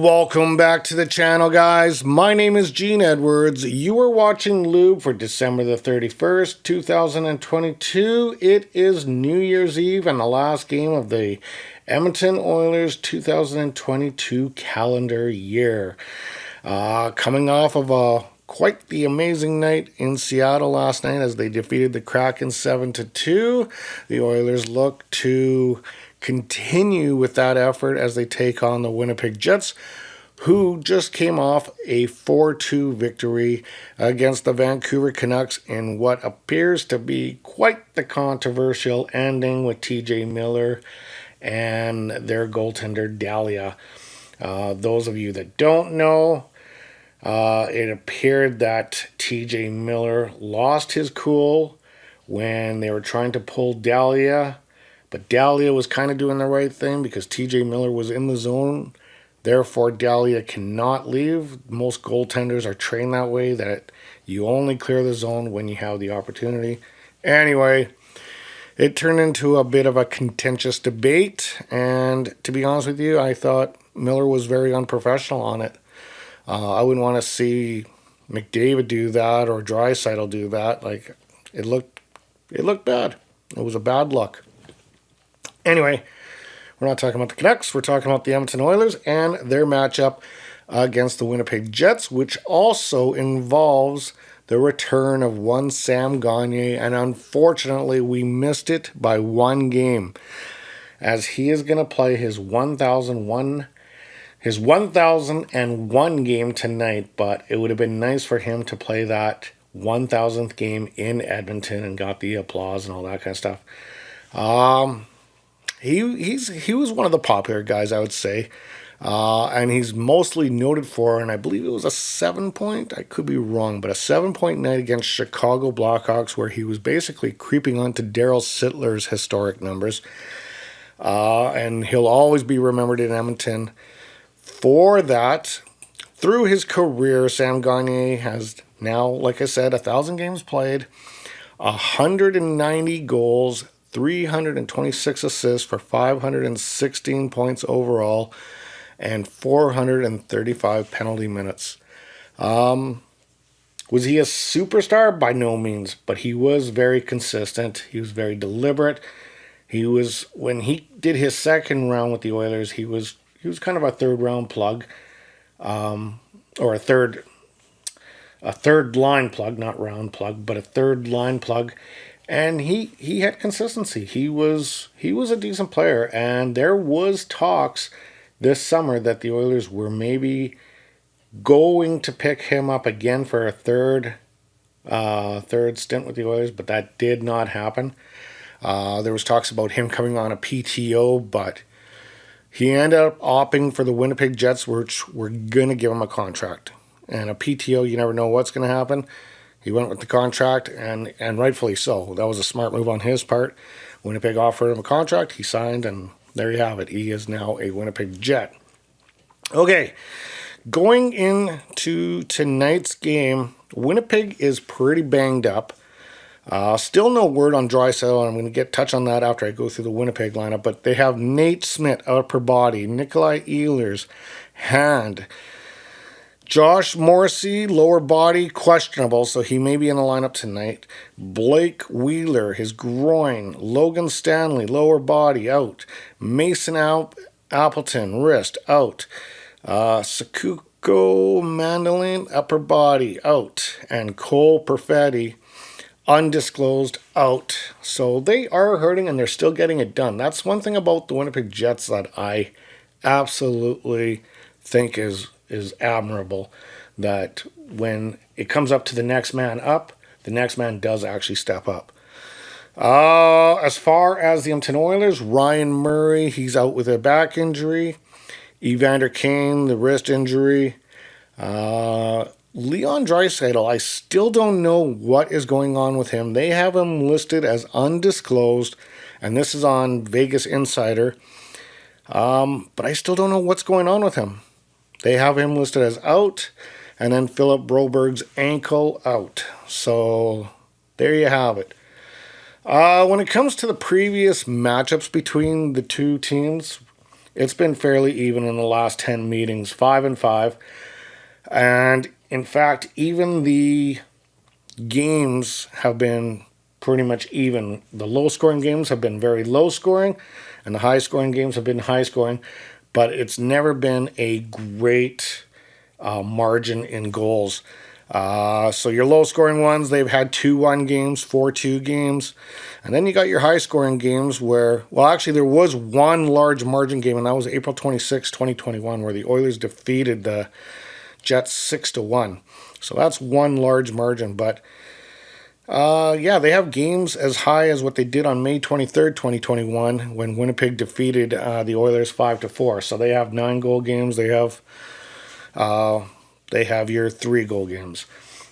Welcome back to the channel, guys. My name is Gene Edwards. You are watching Lube for December the 31st, 2022. It is New Year's Eve and the last game of the Edmonton Oilers 2022 calendar year. Coming off of quite the amazing night in Seattle last night as they defeated the Kraken 7-2. The Oilers look to continue with that effort as they take on the Winnipeg Jets, who just came off a 4-2 victory against the Vancouver Canucks in what appears to be quite the controversial ending with TJ Miller and their goaltender Dahlia. Those of you that don't know, it appeared that TJ Miller lost his cool when they were trying to pull Dahlia. But Dahlia was kind of doing the right thing because TJ Miller was in the zone. Therefore, Dahlia cannot leave. Most goaltenders are trained that way, that you only clear the zone when you have the opportunity. Anyway, it turned into a bit of a contentious debate. And to be honest with you, I thought Miller was very unprofessional on it. I wouldn't want to see McDavid do that or Draisaitl do that. Like, it looked bad. It was a bad look. Anyway, we're not talking about the Canucks. We're talking about the Edmonton Oilers and their matchup against the Winnipeg Jets, which also involves the return of one Sam Gagner. And unfortunately, we missed it by one game, as he is going to play his 1001 game tonight. But it would have been nice for him to play that 1000th game in Edmonton and got the applause and all that kind of stuff. He was one of the popular guys, I would say, and he's mostly noted for, and I believe it was a 7-point, I could be wrong, but a 7-point night against Chicago Blackhawks, where he was basically creeping onto Daryl Sittler's historic numbers, and he'll always be remembered in Edmonton for that. Through his career, Sam Gagner has now, like I said, 1,000 games played, 190 goals, 326 assists for 516 points overall, and 435 penalty minutes. Was he a superstar? By no means, but he was very consistent. He was very deliberate. When he did his second round with the Oilers, he was kind of a third round plug, or a third line plug, not round plug, but a third line plug. And he had consistency. He was a decent player, and there was talks this summer that the Oilers were maybe going to pick him up again for a third stint with the Oilers, but that did not happen. There was talks about him coming on a PTO, but he ended up opting for the Winnipeg Jets, which were going to give him a contract. And a PTO, you never know what's going to happen. He went with the contract, and rightfully so. That was a smart move on his part. Winnipeg offered him a contract. He signed, and there you have it. He is now a Winnipeg Jet. Okay, going into tonight's game, Winnipeg is pretty banged up. Still no word on Draisaitl, and I'm going to touch on that after I go through the Winnipeg lineup. But they have Nate Smith, upper body, Nikolai Ehlers, hand, Josh Morrissey, lower body, questionable, so he may be in the lineup tonight. Blake Wheeler, his groin. Logan Stanley, lower body, out. Mason Appleton, wrist, out. Sakuko Mandolin, upper body, out. And Cole Perfetti, undisclosed, out. So they are hurting, and they're still getting it done. That's one thing about the Winnipeg Jets that I absolutely think is admirable, that when it comes up to the next man up, the next man does actually step up. As far as the Edmonton Oilers, Ryan Murray, he's out with a back injury. Evander Kane, the wrist injury. Leon Draisaitl, I still don't know what is going on with him. They have him listed as undisclosed, and this is on Vegas Insider. But I still don't know what's going on with him. They have him listed as out, and then Philip Broberg's ankle out. So there you have it. When it comes to the previous matchups between the two teams, it's been fairly even in the last 10 meetings, 5-5. And in fact, even the games have been pretty much even. The low scoring games have been very low scoring, and the high scoring games have been high scoring, but it's never been a great margin in goals. So your low scoring ones, they've had 2-1 games, 4-2 games. And then you got your high scoring games where, well, actually, there was one large margin game, and that was April 26, 2021, where the Oilers defeated the Jets 6-1. So that's one large margin. But yeah, they have games as high as what they did on May 23rd, 2021, when Winnipeg defeated the Oilers 5-4. So they have 9-goal games. They have your 3-goal games.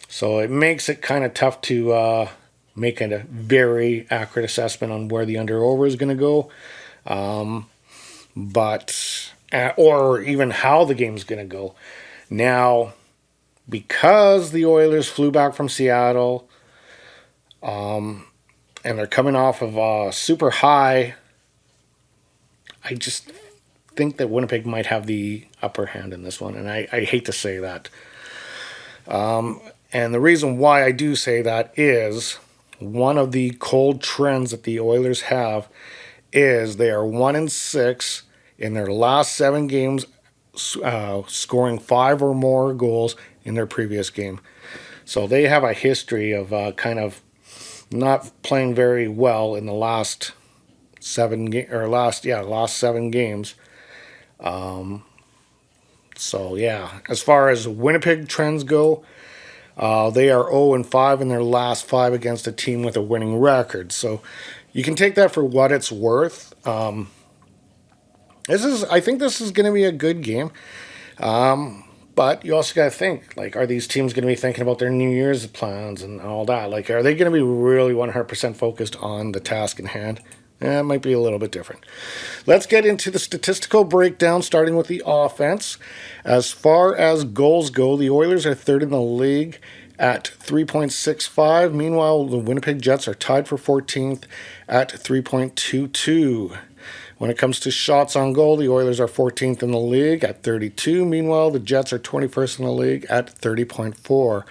So it makes it kind of tough to make a very accurate assessment on where the under-over is going to go. Or even how the game's going to go. Now, because the Oilers flew back from Seattle, and they're coming off of a super high, I just think that Winnipeg might have the upper hand in this one, and I hate to say that. And the reason why I do say that is one of the cold trends that the Oilers have is they are 1-6 in their last 7 games, scoring 5 or more goals in their previous game. So they have a history of kind of not playing very well in the last 7 games. So yeah, as far as Winnipeg trends go, they are 0-5 in their last 5 against a team with a winning record. So you can take that for what it's worth. I think this is going to be a good game. But you also got to think, like, are these teams going to be thinking about their New Year's plans and all that? Like, are they going to be really 100% focused on the task in hand? It might be a little bit different. Let's get into the statistical breakdown, starting with the offense. As far as goals go, the Oilers are third in the league at 3.65. Meanwhile, the Winnipeg Jets are tied for 14th at 3.22. When it comes to shots on goal, the Oilers are 14th in the league at 32. Meanwhile, the Jets are 21st in the league at 30.4.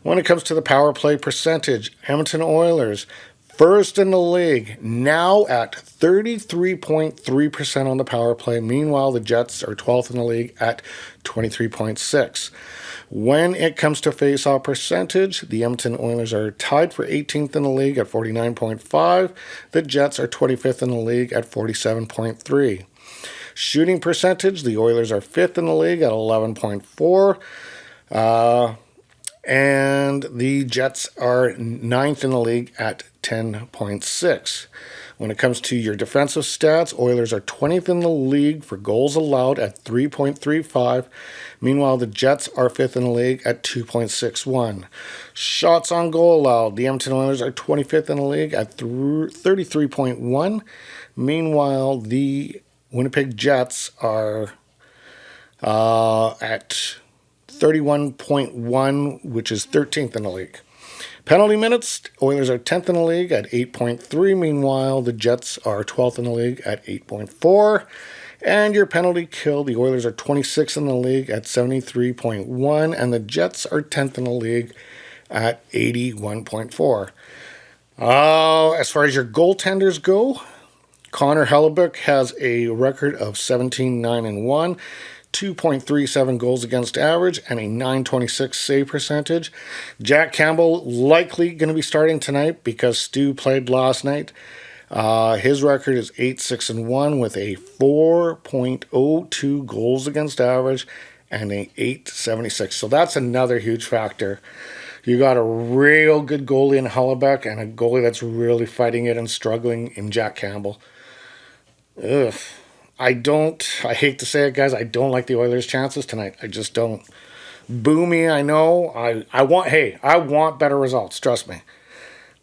When it comes to the power play percentage, Edmonton Oilers first in the league, now at 33.3% on the power play. Meanwhile, the Jets are 12th in the league at 23.6%. When it comes to face-off percentage, the Edmonton Oilers are tied for 18th in the league at 49.5%. The Jets are 25th in the league at 47.3%. Shooting percentage, the Oilers are 5th in the league at 11.4%. And the Jets are 9th in the league at 10.6%. When it comes to your defensive stats, Oilers are 20th in the league for goals allowed at 3.35. Meanwhile, the Jets are 5th in the league at 2.61. Shots on goal allowed, the Edmonton Oilers are 25th in the league at 33.1. Meanwhile, the Winnipeg Jets are at 31.1, which is 13th in the league. Penalty minutes, Oilers are 10th in the league at 8.3. Meanwhile, the Jets are 12th in the league at 8.4. And your penalty kill, the Oilers are 26th in the league at 73.1. And the Jets are 10th in the league at 81.4. As far as your goaltenders go, Connor Hellebuyck has a record of 17-9-1. 2.37 goals against average, and a .926 save percentage. Jack Campbell likely going to be starting tonight because Stu played last night. His record is 8-6-1 with a 4.02 goals against average and a .876. So that's another huge factor. You got a real good goalie in Hellebuyck and a goalie that's really fighting it and struggling in Jack Campbell. Ugh. I hate to say it, guys, I don't like the Oilers' chances tonight. I just don't. Boo me, I know. I want better results, trust me.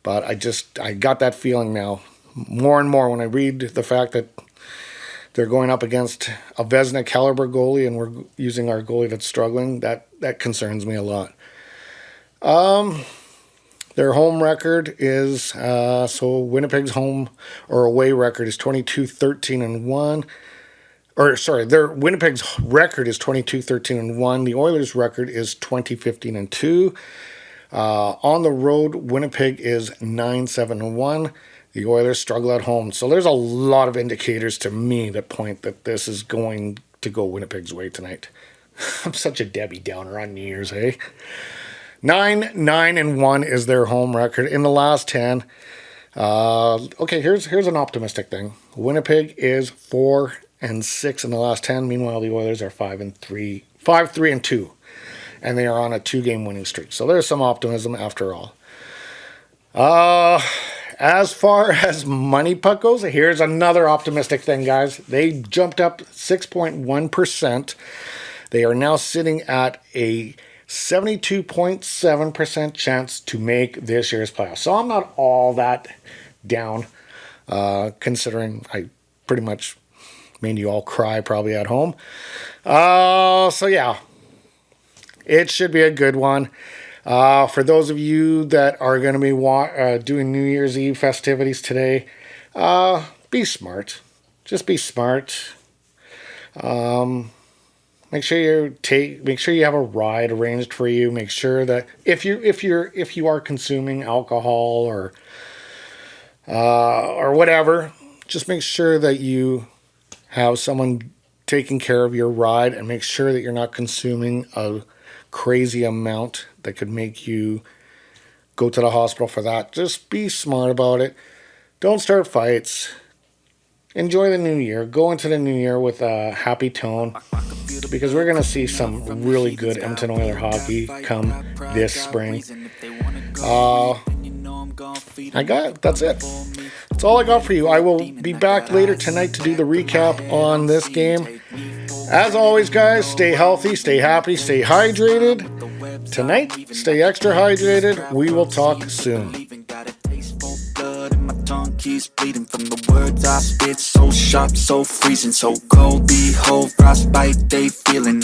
But I got that feeling now more and more when I read the fact that they're going up against a Vezina caliber goalie and we're using our goalie that's struggling. That concerns me a lot. Their home record is, so Winnipeg's home or away record is 22-13-1. or sorry, their Winnipeg's record is 22-13-1. The Oilers' record is 20-15-2. On the road, Winnipeg is 9-7-1. The Oilers struggle at home. So there's a lot of indicators to me that point that this is going to go Winnipeg's way tonight. I'm such a Debbie Downer on New Year's, eh? 9-9-1 is their home record in the last 10. Okay, here's an optimistic thing. Winnipeg is 4-6 in the last 10. Meanwhile, the Oilers are 5-3-2, and they are on a 2-game winning streak. So there's some optimism after all. As far as money puck goes, here's another optimistic thing, guys. They jumped up 6.1%. They are now sitting at a 72.7% chance to make this year's playoffs. So I'm not all that down, considering I pretty much made you all cry probably at home. So yeah, it should be a good one. For those of you that are going to be doing New Year's Eve festivities today, be smart. Just be smart. Make sure you have a ride arranged for you. Make sure that if you are consuming alcohol or whatever, just make sure that you have someone taking care of your ride, and make sure that you're not consuming a crazy amount that could make you go to the hospital for that. Just be smart about it. Don't start fights. Enjoy the new year. Go into the new year with a happy tone, because we're going to see some really good Edmonton Oilers hockey come this spring. That's it. That's all I got for you. I will be back later tonight to do the recap on this game. As always, guys, stay healthy, stay happy, stay hydrated. Tonight, stay extra hydrated. We will talk soon. Keeps bleeding from the words I spit, so sharp, so freezing, so cold. Behold, frostbite, they feeling.